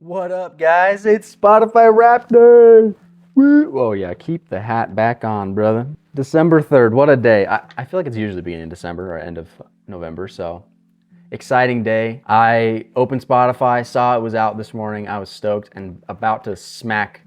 What up, guys? It's Spotify Raptor. Woo. Oh yeah, keep the hat back on, brother. December 3rd, what a day. I feel like it's usually beginning of December or end of November, so exciting day. I opened Spotify, saw it was out this morning. I was stoked and about to smack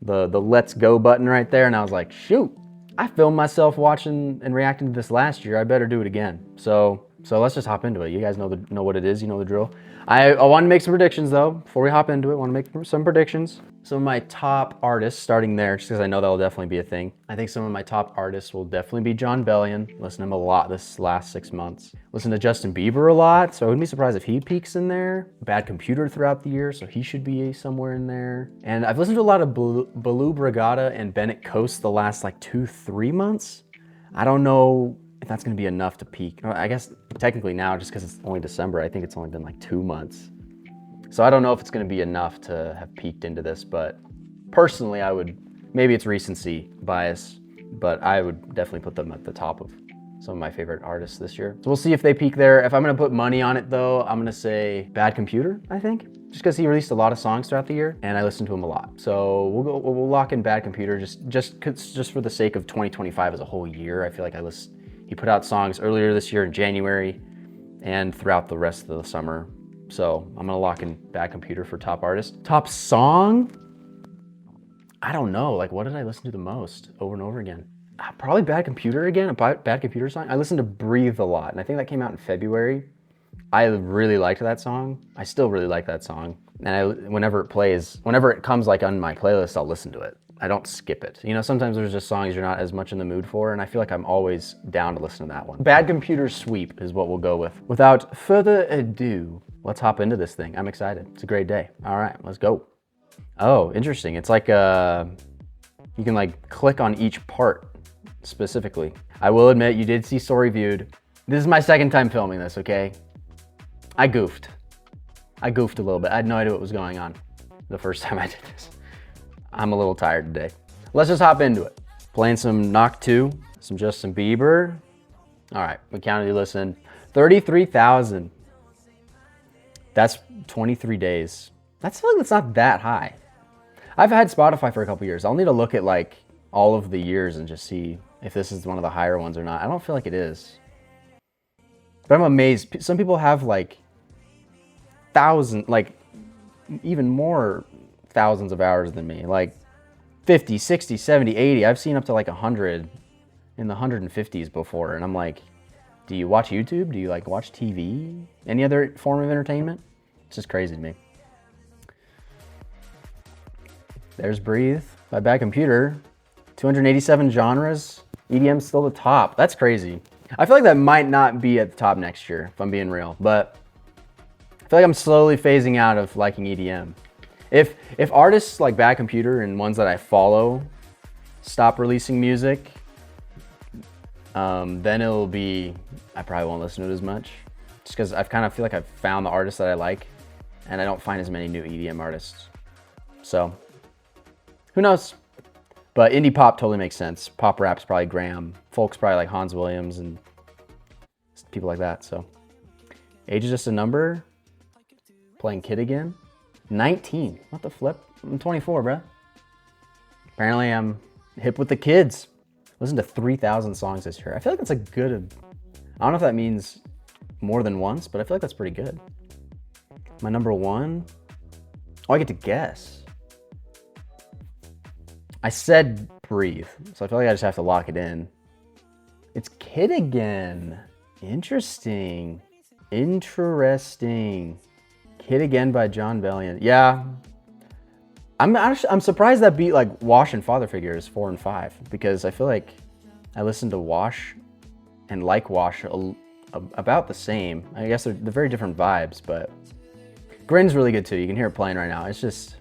the let's go button right there, and I was like, shoot, I filmed myself watching and reacting to this last year. I better do it again. So let's just hop into it. You guys know what it is. You know the drill. I want to make some predictions though. Before we hop into it, I want to make some predictions. Some of my top artists, starting there, just because I know that'll definitely be a thing. I think some of my top artists will definitely be Jon Bellion. Listen to him a lot this last 6 months. Listen to Justin Bieber a lot, so I wouldn't be surprised if he peaks in there. Bad Computer throughout the year, so he should be somewhere in there. And I've listened to a lot of Baloo Bragada and Bennett Coast the last like 2-3 months. I don't know if that's gonna be enough to peak. I guess technically now, just because it's only December, I think it's only been like 2 months. So I don't know if it's gonna be enough to have peaked into this, but personally I would, maybe it's recency bias, but I would definitely put them at the top of some of my favorite artists this year. So we'll see if they peak there. If I'm gonna put money on it though, I'm gonna say Bad Computer, I think. Just because he released a lot of songs throughout the year and I listened to him a lot. So we'll lock in Bad Computer just for the sake of 2025 as a whole year. I feel like he put out songs earlier this year in January and throughout the rest of the summer. So I'm gonna lock in Bad Computer for top artist. Top song? I don't know, like what did I listen to the most over and over again? Probably Bad Computer again, a Bad Computer song. I listened to Breathe a lot, and I think that came out in February. I really liked that song. I still really like that song. And whenever it comes like on my playlist, I'll listen to it. I don't skip it. You know, sometimes there's just songs you're not as much in the mood for, and I feel like I'm always down to listen to that one. Bad Computer Sweep is what we'll go with. Without further ado, let's hop into this thing. I'm excited. It's a great day. All right, let's go. Oh, interesting. It's like you can like click on each part specifically. I will admit you did see Story Viewed. This is my second time filming this, okay? I goofed a little bit. I had no idea what was going on the first time I did this. I'm a little tired today. Let's just hop into it. Playing some Knock 2, some Justin Bieber. All right, we counted, you listened. 33,000. That's 23 days. That's like, that's not that high. I've had Spotify for a couple years. I'll need to look at like all of the years and just see if this is one of the higher ones or not. I don't feel like it is. But I'm amazed. Some people have like even more thousands of hours than me. Like 50, 60, 70, 80. I've seen up to like 100 in the 150s before. And I'm like, do you watch YouTube? Do you like watch TV? Any other form of entertainment? It's just crazy to me. There's Breathe by Bad Computer. 287 genres. EDM's still the top. That's crazy. I feel like that might not be at the top next year, if I'm being real, but I feel like I'm slowly phasing out of liking EDM. If artists like Bad Computer and ones that I follow stop releasing music, then it'll be, I probably won't listen to it as much. Just because I kind of feel like I've found the artists that I like, and I don't find as many new EDM artists. So, who knows? But indie pop totally makes sense. Pop rap's probably Graham. Folk's probably like Hans Williams and people like that. So, age is just a number. Playing Kid again. 19. What the flip? I'm 24, bruh. Apparently I'm hip with the kids. Listened to 3,000 songs this year. I feel like that's a good, I don't know if that means more than once, but I feel like that's pretty good. My number one? Oh, I get to guess. I said Breathe, so I feel like I just have to lock it in. It's Kid again. Interesting. Kid Again by Jon Bellion. Yeah. I'm surprised that beat like Wash and Father Figure is 4 and 5, because I feel like I listened to Wash and like Wash about the same. I guess they're very different vibes, but Grin's really good too. You can hear it playing right now. It's just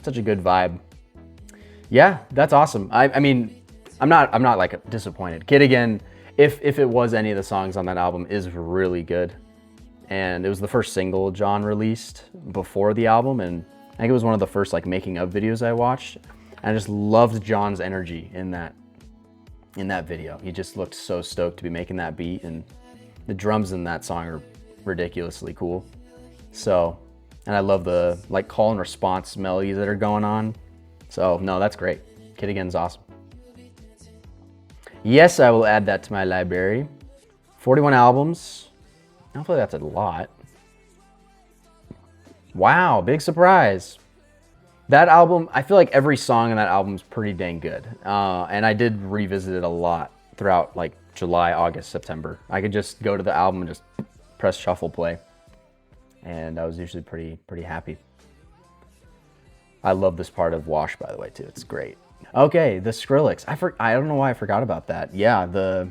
such a good vibe. Yeah, that's awesome. I mean, I'm not like disappointed. Kid Again, if it was any of the songs on that album, is really good. And it was the first single Jon released before the album, and I think it was one of the first like making of videos I watched. And I just loved Jon's energy in that video. He just looked so stoked to be making that beat, and the drums in that song are ridiculously cool. So, and I love the like call and response melodies that are going on. So no, that's great. Kid Again is awesome. Yes, I will add that to my library. 41 albums. Hopefully that's a lot. Wow, big surprise. That album, I feel like every song in that album is pretty dang good. And I did revisit it a lot throughout like July, August, September. I could just go to the album and just press shuffle play. And I was usually pretty happy. I love this part of Wash, by the way, too. It's great. Okay, the Skrillex. I don't know why I forgot about that. Yeah, the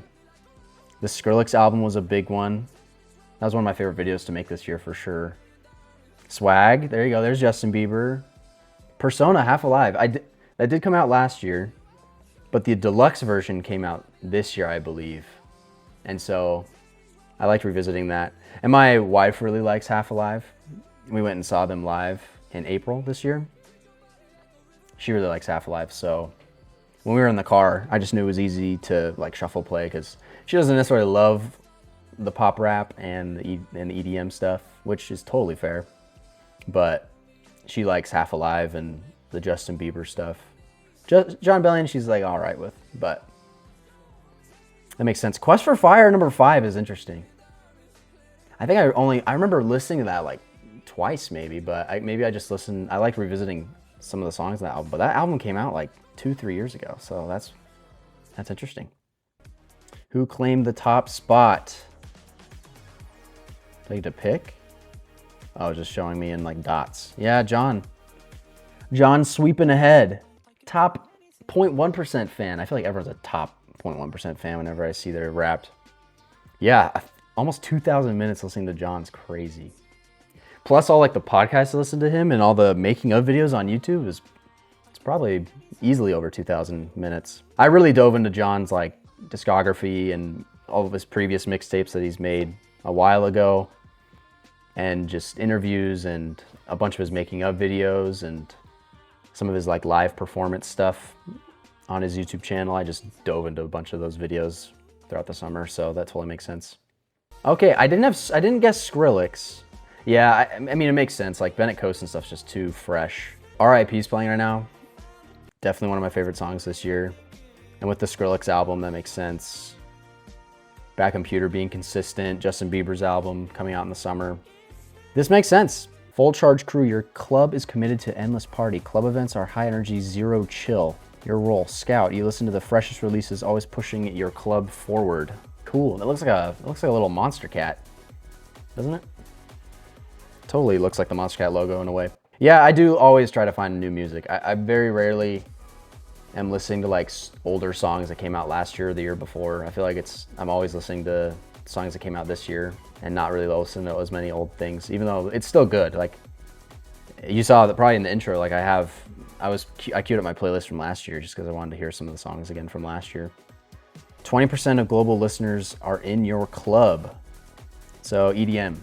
Skrillex album was a big one. That was one of my favorite videos to make this year for sure. Swag, there you go. There's Justin Bieber. Persona, Half Alive. That did come out last year, but the deluxe version came out this year, I believe. And so I liked revisiting that. And my wife really likes Half Alive. We went and saw them live in April this year. She really likes Half Alive, so when we were in the car, I just knew it was easy to like shuffle play because she doesn't necessarily love the pop rap and the EDM stuff, which is totally fair. But she likes Half Alive and the Justin Bieber stuff. John Bellion, she's like all right with, but that makes sense. Quest for Fire number 5 is interesting. I think I remember listening to that like twice maybe, but maybe I just listened. I like revisiting some of the songs in that album, but that album came out like 2-3 years ago, so that's interesting. Who claimed the top spot? Do I get to pick? Oh, just showing me in like dots. Yeah, John sweeping ahead. Top 0.1% fan. I feel like everyone's a top 0.1% fan whenever I see they're Wrapped. Yeah, almost 2,000 minutes listening to John's crazy. Plus all like the podcasts I listen to him and all the making of videos on YouTube it's probably easily over 2,000 minutes. I really dove into John's like discography and all of his previous mixtapes that he's made a while ago, and just interviews and a bunch of his making of videos and some of his like live performance stuff on his YouTube channel. I just dove into a bunch of those videos throughout the summer, so that totally makes sense. Okay, I didn't guess Skrillex. Yeah, I mean, it makes sense. Like, Bennett Coast and stuff's just too fresh. R.I.P.'s playing right now. Definitely one of my favorite songs this year. And with the Skrillex album, that makes sense. Bad Computer being consistent. Justin Bieber's album coming out in the summer. This makes sense. Full Charge Crew, your club is committed to endless party. Club events are high energy, zero chill. Your role, Scout. You listen to the freshest releases, always pushing your club forward. Cool. It looks like a little monster cat, doesn't it? Totally looks like the Monster Cat logo in a way. Yeah, I do always try to find new music. I very rarely am listening to like older songs that came out last year or the year before. I feel like I'm always listening to songs that came out this year and not really listening to as many old things, even though it's still good. Like you saw that probably in the intro, like I queued up my playlist from last year just because I wanted to hear some of the songs again from last year. 20% of global listeners are in your club. So EDM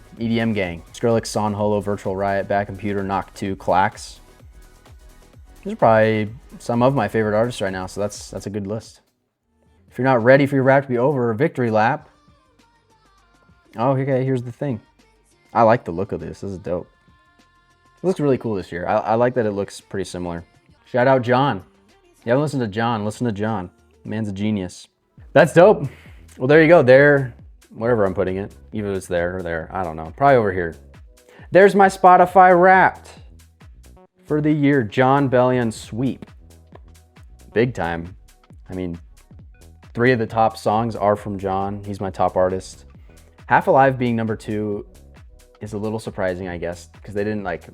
gang. Skrillex, Son Holo, Virtual Riot, Bad Computer, Knock 2, Clax. These are probably some of my favorite artists right now, so that's a good list. If you're not ready for your rap to be over, victory lap. Oh, okay, here's the thing. I like the look of this. This is dope. It looks really cool this year. I like that it looks pretty similar. Shout out John. You haven't listened to John, listen to John. Man's a genius. That's dope. Well, there you go. There, wherever I'm putting it. Either it's there or there. I don't know. Probably over here. There's my Spotify Wrapped for the year. Jon Bellion sweep. Big time. I mean, 3 of the top songs are from John. He's my top artist. Half Alive being number 2 is a little surprising, I guess, because they didn't like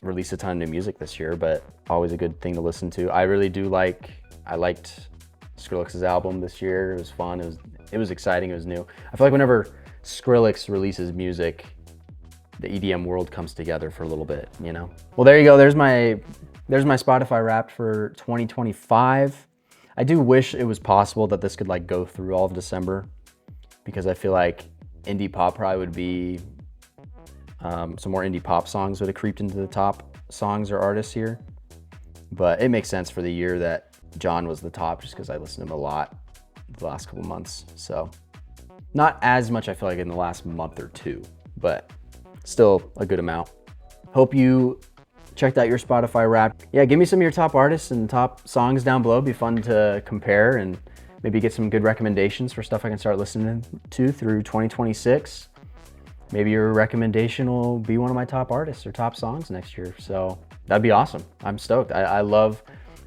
release a ton of new music this year, but always a good thing to listen to. I liked Skrillex's album this year. It was fun. It was exciting. It was new. I feel like whenever Skrillex releases music, the EDM world comes together for a little bit, you know? Well, there you go. There's my Spotify Wrapped for 2025. I do wish it was possible that this could like go through all of December, because I feel like indie pop probably would be, some more indie pop songs would have creeped into the top songs or artists here. But it makes sense for the year that John was the top, just because I listened to him a lot the last couple months. So not as much, I feel like, in the last month or two, but still a good amount. Hope you checked out your Spotify Wrapped. Yeah, give me some of your top artists and top songs down below. It'd be fun to compare and maybe get some good recommendations for stuff I can start listening to through 2026. Maybe your recommendation will be one of my top artists or top songs next year. So that'd be awesome. I'm stoked. I love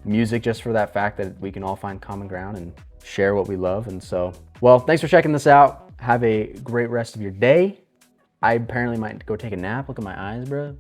music just for that fact that we can all find common ground and share what we love. And so, well, thanks for checking this out. Have a great rest of your day. I apparently might go take a nap. Look at my eyes, bro.